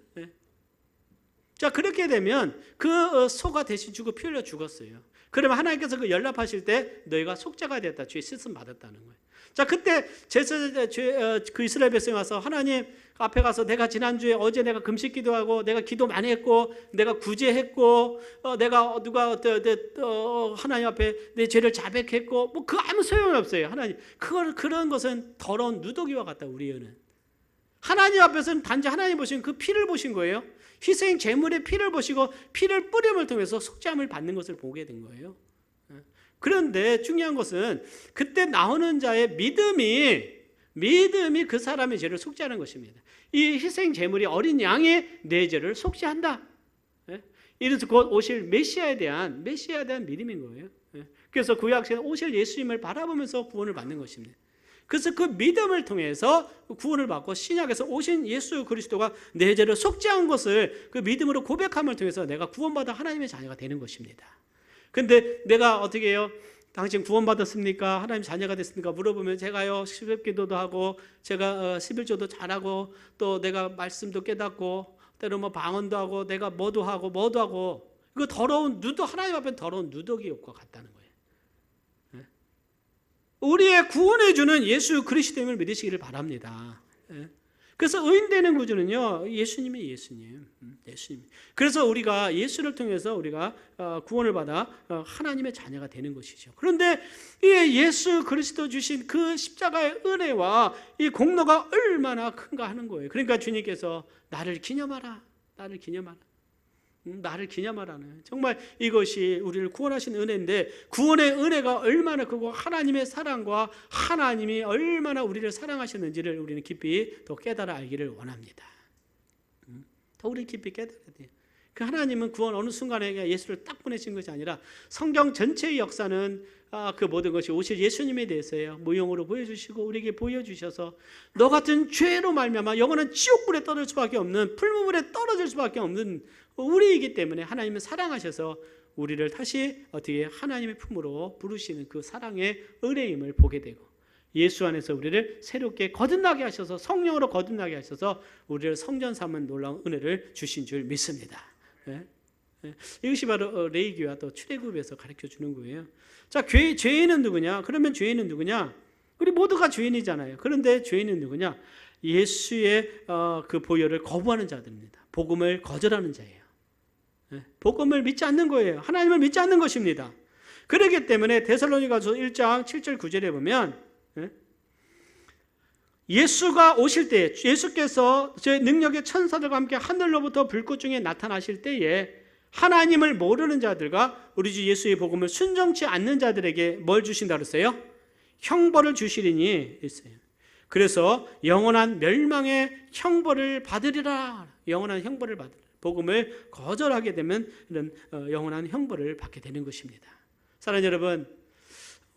S1: 자, 그렇게 되면 그 소가 대신 죽어 피 흘려 죽었어요. 그러면 하나님께서 그 연락하실 때 너희가 속죄가 됐다, 죄 씻음 받았다는 거예요. 자, 그때 그 이스라엘 백성이 와서 하나님 앞에 가서 내가 지난주에 어제 내가 금식 기도하고 내가 기도 많이 했고 내가 구제했고 내가 하나님 앞에 내 죄를 자백했고 뭐 그 아무 소용이 없어요. 하나님 그런 것은 더러운 누더기와 같다. 우리는 하나님 앞에서는 단지 하나님 보신 그 피를 보신 거예요. 희생 제물의 피를 보시고 피를 뿌림을 통해서 속죄함을 받는 것을 보게 된 거예요. 그런데 중요한 것은 그때 나오는 자의 믿음이 그 사람의 죄를 속죄하는 것입니다. 이 희생 제물이 어린 양이 내 죄를 속죄한다. 이래서 곧 오실 메시아에 대한 믿음인 거예요. 그래서 구약시대는 오실 예수님을 바라보면서 구원을 받는 것입니다. 그래서 그 믿음을 통해서 구원을 받고 신약에서 오신 예수 그리스도가 내 죄를 속죄한 것을 그 믿음으로 고백함을 통해서 내가 구원받아 하나님의 자녀가 되는 것입니다. 근데 내가 어떻게 해요? 당신 구원받았습니까? 하나님 자녀가 됐습니까? 물어보면 제가요 새벽기도도 하고 제가 11조도 잘하고 또 내가 말씀도 깨닫고 때로 뭐 방언도 하고 내가 뭐도 하고 이거 더러운 하나님 앞에 더러운 누더기와 같다는 거예요. 우리의 구원해 주는 예수 그리스도임을 믿으시기를 바랍니다. 그래서 의인되는 구주는요 예수님. 그래서 우리가 예수를 통해서 우리가 구원을 받아 하나님의 자녀가 되는 것이죠. 그런데 이 예수 그리스도 주신 그 십자가의 은혜와 이 공로가 얼마나 큰가 하는 거예요. 그러니까 주님께서 나를 기념하라. 정말 이것이 우리를 구원하신 은혜인데 구원의 은혜가 얼마나 크고 하나님의 사랑과 하나님이 얼마나 우리를 사랑하셨는지를 우리는 깊이 더 깨달아 알기를 원합니다. 더 우리 깊이 깨달아야 돼요. 그 하나님은 구원 어느 순간에 예수를 딱 보내신 것이 아니라 성경 전체의 역사는 그 모든 것이 오실 예수님에 대해서요 무용으로 보여주시고 우리에게 보여주셔서 너 같은 죄로 말미암아 영원한 지옥불에 떨어질 수밖에 없는 풀무불에 떨어질 수밖에 없는 우리이기 때문에 하나님은 사랑하셔서 우리를 다시 어떻게 하나님의 품으로 부르시는 그 사랑의 은혜임을 보게 되고 예수 안에서 우리를 새롭게 거듭나게 하셔서 성령으로 거듭나게 하셔서 우리를 성전 삼은 놀라운 은혜를 주신 줄 믿습니다. 이것이 바로 레위기와 또 출애굽에서 가르쳐 주는 거예요. 자, 죄인은 누구냐? 그러면 죄인은 누구냐? 우리 모두가 죄인이잖아요. 그런데 죄인은 누구냐? 예수의 그 보혈을 거부하는 자들입니다. 복음을 거절하는 자예요. 복음을 믿지 않는 거예요. 하나님을 믿지 않는 것입니다. 그렇기 때문에 데살로니가서 1장 7절 9절에 보면 예수가 오실 때 예수께서 제 능력의 천사들과 함께 하늘로부터 불꽃 중에 나타나실 때에 하나님을 모르는 자들과 우리 주 예수의 복음을 순종치 않는 자들에게 뭘 주신다 그랬어요? 형벌을 주시리니 있어요. 그래서 영원한 멸망의 형벌을 받으리라. 영원한 형벌을 받으리라. 복음을 거절하게 되면 이런 영원한 형벌을 받게 되는 것입니다. 사랑하는 여러분,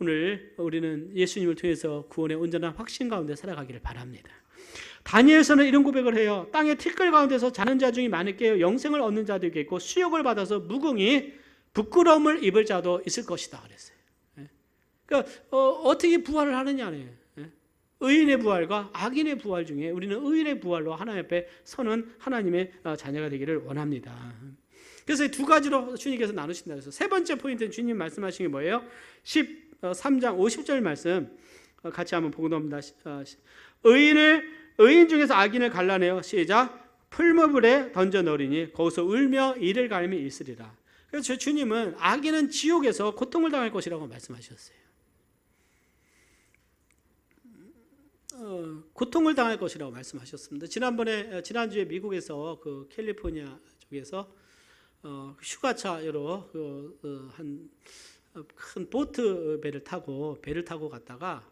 S1: 오늘 우리는 예수님을 통해서 구원의 온전한 확신 가운데 살아가기를 바랍니다. 다니엘서는 이런 고백을 해요. 땅의 티끌 가운데서 자는 자 중에 많을 게요 영생을 얻는 자도 있겠고 수욕을 받아서 무궁히 부끄러움을 입을 자도 있을 것이다 그랬어요. 그러니까 어떻게 부활을 하느냐네요. 의인의 부활과 악인의 부활 중에 우리는 의인의 부활로 하나님 앞에 서는 하나님의 자녀가 되기를 원합니다. 그래서 두 가지로 주님께서 나누신다 그래서 세 번째 포인트는 주님 말씀하신 게 뭐예요? 13장 50절 말씀 같이 한번 보고 넘습니다. 의인 중에서 악인을 갈라내어 시작 풀무불에 던져 넣으리니 거기서 울며 이를 갈미 있으리라. 그래서 주님은 악인은 지옥에서 고통을 당할 것이라고 말씀하셨어요. 고통을 당할 것이라고 말씀하셨습니다. 지난주에 미국에서 그 캘리포니아 쪽에서 휴가차로 한 큰 보트 배를 타고 갔다가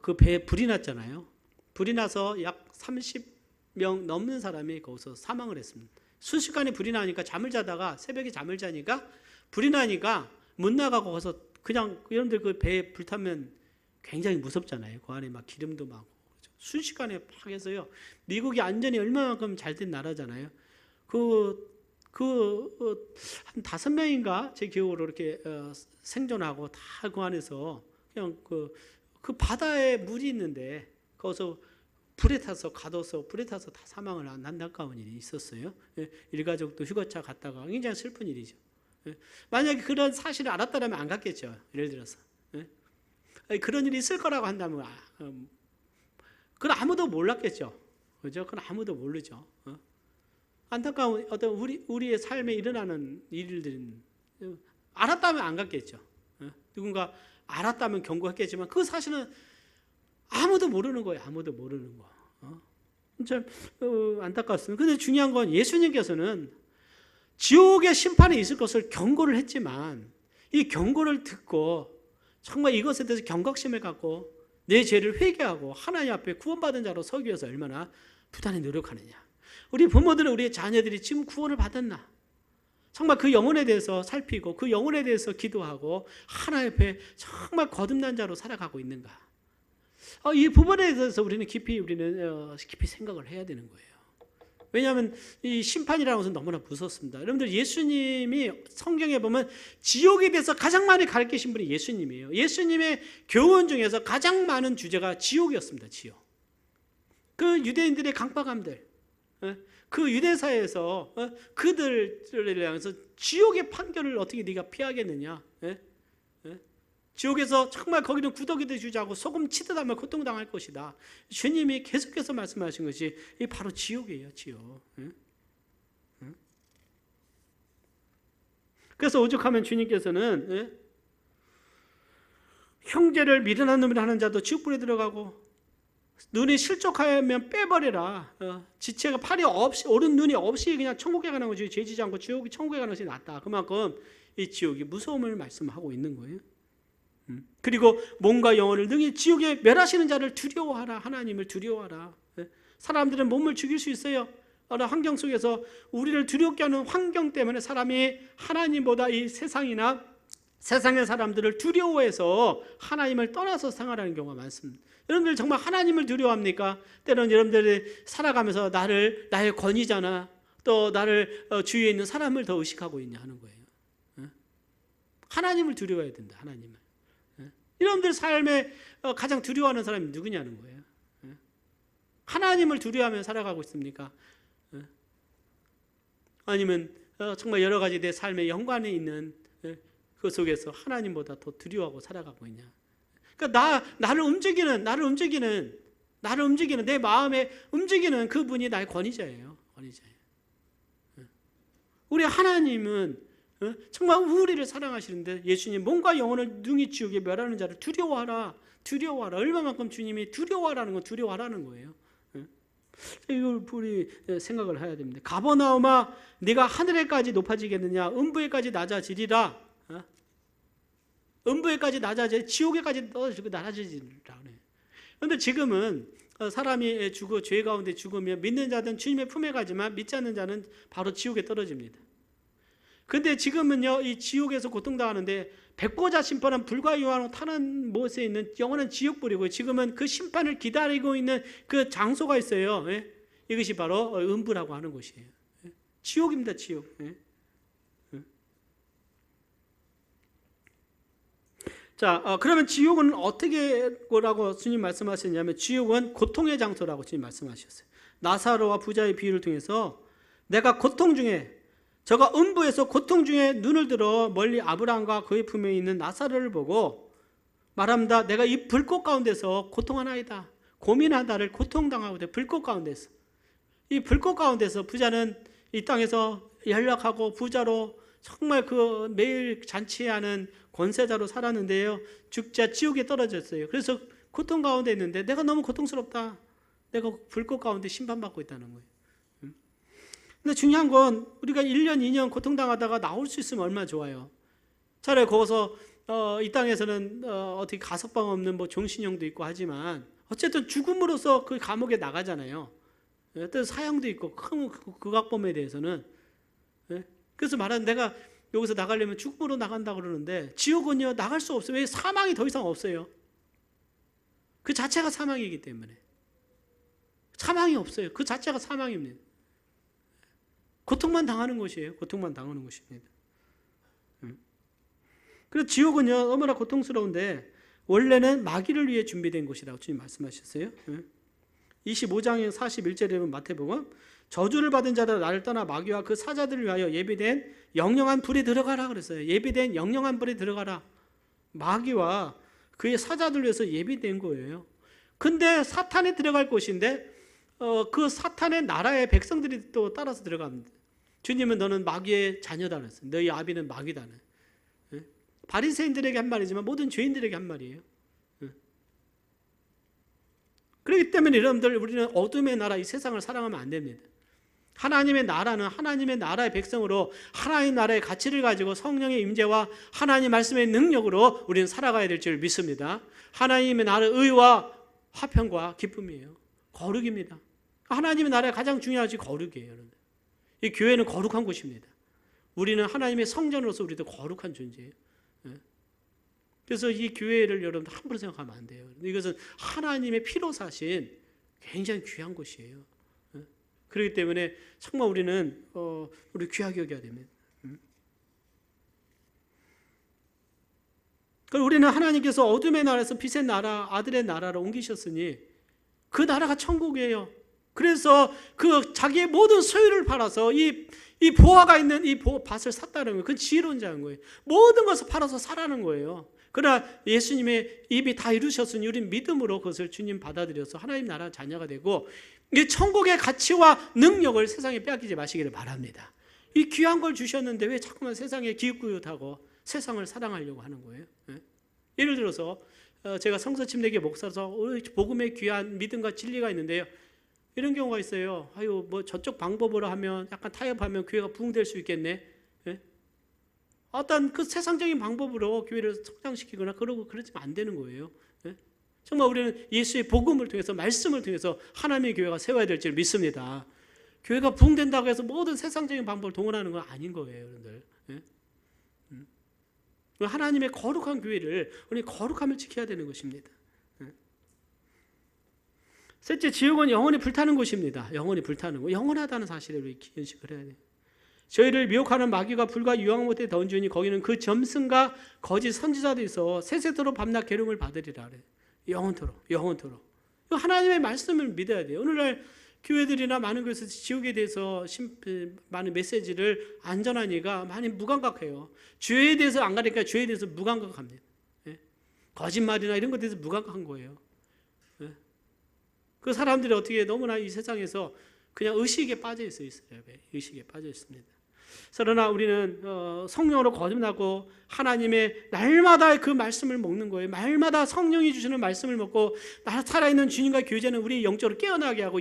S1: 그 배에 불이 났잖아요. 불이 나서 약 30명 넘는 사람이 거기서 사망을 했습니다. 순식간에 불이 나니까 새벽에 잠을 자니까 불이 나니까 못 나가고 거기서 그냥 여러분들 그 배에 불 타면 굉장히 무섭잖아요. 그 안에 막 기름도 많고 순식간에 팍 해서요. 미국이 안전이 얼마만큼 잘 된 나라잖아요. 그 한 5명인가 제 기억으로 이렇게 생존하고 다 그 안에서 그냥 그 바다에 물이 있는데 거기서 불에 타서 가둬서 불에 타서 다 사망을 한 안타까운 일이 있었어요. 일가족도 휴가차 갔다가 굉장히 슬픈 일이죠. 만약에 그런 사실을 알았다면 안 갔겠죠. 예를 들어서 그런 일이 있을 거라고 한다면 그건 아무도 몰랐겠죠. 그죠? 그건 아무도 모르죠. 안타까운 어떤 우리의 삶에 일어나는 일들은 알았다면 안 갔겠죠. 누군가 알았다면 경고했겠지만 그 사실은 아무도 모르는 거예요. 아무도 모르는 거. 참 안타깝습니다. 근데 중요한 건 예수님께서는 지옥의 심판이 있을 것을 경고를 했지만 이 경고를 듣고 정말 이것에 대해서 경각심을 갖고 내 죄를 회개하고 하나님 앞에 구원받은 자로 서기 위해서 얼마나 부단히 노력하느냐. 우리 부모들은 우리의 자녀들이 지금 구원을 받았나? 정말 그 영혼에 대해서 살피고 그 영혼에 대해서 기도하고 하나님 앞에 정말 거듭난 자로 살아가고 있는가? 이 부분에 대해서 우리는 깊이 생각을 해야 되는 거예요. 왜냐하면 이 심판이라는 것은 너무나 무섭습니다. 여러분들 예수님이 성경에 보면 지옥에 대해서 가장 많이 가르치신 분이 예수님이에요. 예수님의 교훈 중에서 가장 많은 주제가 지옥이었습니다. 지옥. 그 유대인들의 강박함들, 그 유대사에서 그들을 향해서 지옥의 판결을 어떻게 네가 피하겠느냐? 지옥에서 정말 거기는 구더기 되주자고 소금 치듯 하면 고통당할 것이다. 주님이 계속해서 말씀하신 것이 바로 지옥이에요. 지옥. 그래서 오죽하면 주님께서는 형제를 미련한 놈이라 하는 자도 지옥불에 들어가고 눈이 실족하면 빼버려라. 지체가 팔이 없이 오른 눈이 없이 그냥 천국에 가는 것이 죄지지 않고 천국에 가는 것이 낫다. 그만큼 이 지옥이 무서움을 말씀하고 있는 거예요. 그리고 몸과 영혼을 능히 지옥에 멸하시는 자를 두려워하라. 하나님을 두려워하라. 사람들은 몸을 죽일 수 있어요. 어느 환경 속에서 우리를 두렵게 하는 환경 때문에 사람이 하나님보다 이 세상이나 세상의 사람들을 두려워해서 하나님을 떠나서 생활하는 경우가 많습니다. 여러분들 정말 하나님을 두려워합니까? 때로는 여러분들이 살아가면서 나의 권위자나 또 나를 주위에 있는 사람을 더 의식하고 있냐 하는 거예요. 하나님을 두려워해야 된다. 하나님을. 여러분들 삶에 가장 두려워하는 사람이 누구냐는 거예요. 하나님을 두려워하며 살아가고 있습니까? 아니면 정말 여러 가지 내 삶의 연관에 있는 그 속에서 하나님보다 더 두려워하고 살아가고 있냐? 그러니까 나를 움직이는 내 마음에 움직이는 그분이 나의 권위자예요. 권위자예요. 우리 하나님은 정말 우리를 사랑하시는데 예수님 몸과 영혼을 능히 지옥에 멸하는 자를 두려워하라. 얼마만큼 주님이 두려워하라는 건 두려워하라는 거예요. 이걸 우리 생각을 해야 됩니다. 가버나움아 네가 하늘에까지 높아지겠느냐? 음부에까지 낮아지리라. 음부에까지 낮아져 지옥에까지 떨어지고 낮아지리라. 그런데 지금은 사람이 죄 가운데 죽으면 믿는 자는 주님의 품에 가지만 믿지 않는 자는 바로 지옥에 떨어집니다. 근데 지금은요, 이 지옥에서 고통당하는데 백보자 심판은 불과 유황으로 타는 못에 있는 영원한 지옥불이고요. 지금은 그 심판을 기다리고 있는 그 장소가 있어요. 이것이 바로 음부라고 하는 곳이에요. 지옥입니다, 지옥. 자, 그러면 지옥은 어떻게 뭐라고 주님 말씀하셨냐면 지옥은 고통의 장소라고 주님 말씀하셨어요. 나사로와 부자의 비유를 통해서 내가 고통 중에 저가 음부에서 고통 중에 눈을 들어 멀리 아브라함과 그의 품에 있는 나사로를 보고 말합니다. 내가 이 불꽃 가운데서 고통하나이다. 고민하다를 고통당하고 있다. 불꽃 가운데서. 이 불꽃 가운데서 부자는 이 땅에서 연락하고 부자로 정말 그 매일 잔치하는 권세자로 살았는데요. 죽자 지옥에 떨어졌어요. 그래서 고통 가운데 있는데 내가 너무 고통스럽다. 내가 불꽃 가운데 심판받고 있다는 거예요. 근데 중요한 건 우리가 1년, 2년 고통당하다가 나올 수 있으면 얼마나 좋아요. 차라리 거기서 이 땅에서는 어떻게 가석방 없는 뭐 종신형도 있고 하지만 어쨌든 죽음으로써 그 감옥에 나가잖아요. 또 사형도 있고 큰 극악범에 대해서는. 그래서 말하는 내가 여기서 나가려면 죽음으로 나간다고 그러는데 지옥은요 나갈 수 없어요. 왜? 사망이 더 이상 없어요. 그 자체가 사망이기 때문에. 사망이 없어요. 그 자체가 사망입니다. 고통만 당하는 것이에요. 고통만 당하는 것입니다. 그래서 지옥은요 너무나 고통스러운데 원래는 마귀를 위해 준비된 곳이라고 주님 말씀하셨어요. 25장 41절에 보면 마태복음 저주를 받은 자들 나를 떠나 마귀와 그 사자들을 위하여 예비된 영영한 불에 들어가라 그랬어요. 예비된 영영한 불에 들어가라. 마귀와 그의 사자들 위해서 예비된 거예요. 근데 사탄에 들어갈 곳인데 그 사탄의 나라의 백성들이 또 따라서 들어갑니다. 주님은 너는 마귀의 자녀다 그랬어요. 너희 아비는 마귀다. 바리새인들에게 한 말이지만 모든 죄인들에게 한 말이에요. 그렇기 때문에 여러분들 우리는 어둠의 나라 이 세상을 사랑하면 안 됩니다. 하나님의 나라는 하나님의 나라의 백성으로 하나님 나라의 가치를 가지고 성령의 임재와 하나님 말씀의 능력으로 우리는 살아가야 될 줄 믿습니다. 하나님의 나라의 의와 화평과 기쁨이에요. 거룩입니다. 하나님의 나라의 가장 중요한 것이 거룩이에요. 여러분. 이 교회는 거룩한 곳입니다. 우리는 하나님의 성전으로서 우리도 거룩한 존재예요. 그래서 이 교회를 여러분들 함부로 생각하면 안 돼요. 이것은 하나님의 피로 사신 굉장히 귀한 곳이에요. 그렇기 때문에 정말 우리는 우리 귀하게 여겨야 됩니다. 우리는 하나님께서 어둠의 나라에서 빛의 나라, 아들의 나라로 옮기셨으니 그 나라가 천국이에요. 그래서 그 자기의 모든 소유를 팔아서 이 보화가 있는 이 밭을 샀다는 거예요. 그건 지혜로운 자인 거예요. 모든 것을 팔아서 사라는 거예요. 그러나 예수님의 입이 다 이루셨으니 우리는 믿음으로 그것을 주님 받아들여서 하나님 나라 자녀가 되고 이 천국의 가치와 능력을 세상에 빼앗기지 마시기를 바랍니다. 이 귀한 걸 주셨는데 왜 자꾸만 세상에 기웃기웃하고 세상을 사랑하려고 하는 거예요? 예를 들어서 제가 성서 침례교 목사로서 복음의 귀한 믿음과 진리가 있는데요. 이런 경우가 있어요. 아유, 뭐 저쪽 방법으로 하면 약간 타협하면 교회가 부흥될 수 있겠네. 어떤 그 세상적인 방법으로 교회를 성장시키거나 그러지면 안 되는 거예요. 정말 우리는 예수의 복음을 통해서 말씀을 통해서 하나님의 교회가 세워야 될 줄 믿습니다. 교회가 부흥된다고 해서 모든 세상적인 방법을 동원하는 건 아닌 거예요, 여러분들. 하나님의 거룩한 교회를 우리 거룩함을 지켜야 되는 것입니다. 셋째, 지옥은 영원히 불타는 곳입니다. 영원히 불타는 곳. 영원하다는 사실을 우리 인식을 해야 돼요. 저희를 미혹하는 마귀가 불과 유황 못에 던지니 거기는 그 점승과 거짓 선지자들이 있어 세세토록 밤낮 괴로움을 받으리라 그래요. 영원토록. 하나님의 말씀을 믿어야 돼요. 오늘날 교회들이나 많은 곳에서 지옥에 대해서 많은 메시지를 안전하니까 많이 무감각해요. 죄에 대해서 안 가니까 죄에 대해서 무감각합니다. 거짓말이나 이런 것에 대해서 무감각한 거예요. 그 사람들이 어떻게 너무나 이 세상에서 그냥 의식에 빠져 있어요. 의식에 빠져 있습니다. 그러나 우리는 성령으로 거듭나고 하나님의 날마다 그 말씀을 먹는 거예요. 날마다 성령이 주시는 말씀을 먹고 살아있는 주님과 교제는 우리 영적으로 깨어나게 하고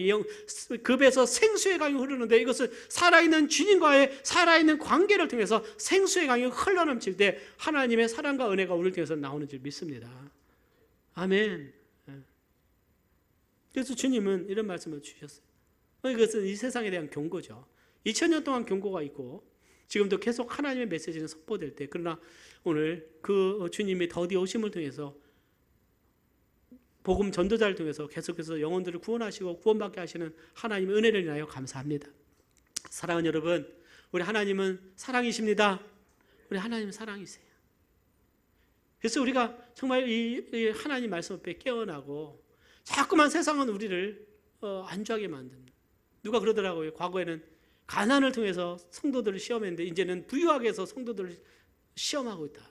S1: 급에서 생수의 강이 흐르는데 이것은 살아있는 주님과의 살아있는 관계를 통해서 생수의 강이 흘러넘칠 때 하나님의 사랑과 은혜가 우리를 통해서 나오는 줄 믿습니다. 아멘. 그래서 주님은 이런 말씀을 주셨어요. 이것은 이 세상에 대한 경고죠. 2000년 동안 경고가 있고 지금도 계속 하나님의 메시지는 선포될 때, 그러나 오늘 그 주님의 더디 오심을 통해서 복음 전도자를 통해서 계속해서 영혼들을 구원하시고 구원받게 하시는 하나님의 은혜를 인하여 감사합니다. 사랑하는 여러분, 우리 하나님은 사랑이십니다. 우리 하나님은 사랑이세요. 그래서 우리가 정말 이 하나님 말씀 앞에 깨어나고 자꾸만 세상은 우리를 안주하게 만듭니다. 누가 그러더라고요. 과거에는 가난을 통해서 성도들을 시험했는데 이제는 부유하게 해서 성도들을 시험하고 있다.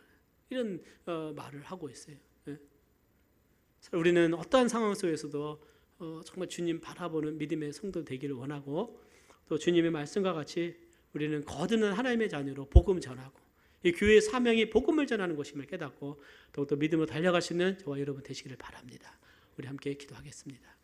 S1: 이런 말을 하고 있어요. 우리는 어떠한 상황 속에서도 정말 주님 바라보는 믿음의 성도 되기를 원하고 또 주님의 말씀과 같이 우리는 거듭난 하나님의 자녀로 복음 전하고 이 교회의 사명이 복음을 전하는 것임을 깨닫고 더욱더 믿음으로 달려갈 수 있는 저와 여러분 되시기를 바랍니다. 우리 함께 기도하겠습니다.